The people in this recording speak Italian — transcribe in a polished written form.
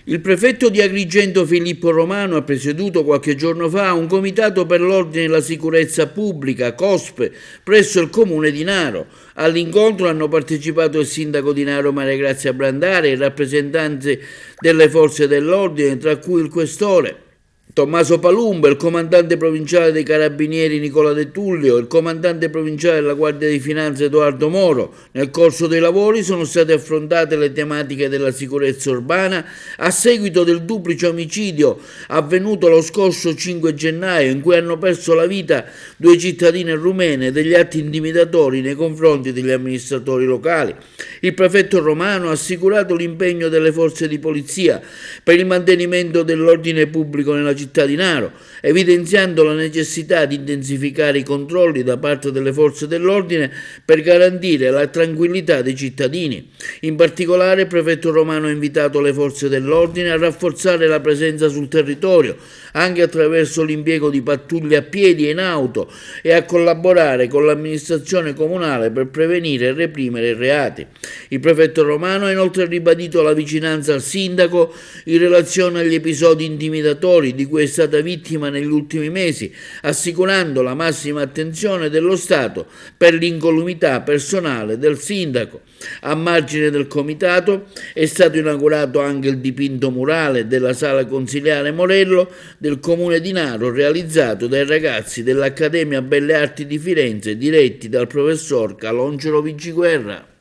Il prefetto di Agrigento Filippo Romano ha presieduto qualche giorno fa un comitato per l'ordine e la sicurezza pubblica, COSP, presso il comune di Naro. All'incontro hanno partecipato il sindaco di Naro Maria Grazia Brandare e rappresentanti delle forze dell'ordine, tra cui il questore Tommaso Palumba, il comandante provinciale dei Carabinieri Nicola De Tullio, il comandante provinciale della Guardia di Finanza Edoardo Moro. Nel corso dei lavori sono state affrontate le tematiche della sicurezza urbana a seguito del duplice omicidio avvenuto lo scorso 5 gennaio in cui hanno perso la vita due cittadine rumene e degli atti intimidatori nei confronti degli amministratori locali. Il prefetto Romano ha assicurato l'impegno delle forze di polizia per il mantenimento dell'ordine pubblico nella città di Naro, evidenziando la necessità di intensificare i controlli da parte delle forze dell'ordine per garantire la tranquillità dei cittadini. In particolare il prefetto Romano ha invitato le forze dell'ordine a rafforzare la presenza sul territorio, anche attraverso l'impiego di pattuglie a piedi e in auto, e a collaborare con l'amministrazione comunale per prevenire e reprimere i reati. Il prefetto Romano ha inoltre ribadito la vicinanza al sindaco in relazione agli episodi intimidatori di cui è stata vittima negli ultimi mesi, assicurando la massima attenzione dello Stato per l'incolumità personale del sindaco. A margine del comitato è stato inaugurato anche il dipinto murale della sala consiliare Morello del comune di Naro, realizzato dai ragazzi dell'Accademia Belle Arti di Firenze, diretti dal professor Calongero Vigiguerra.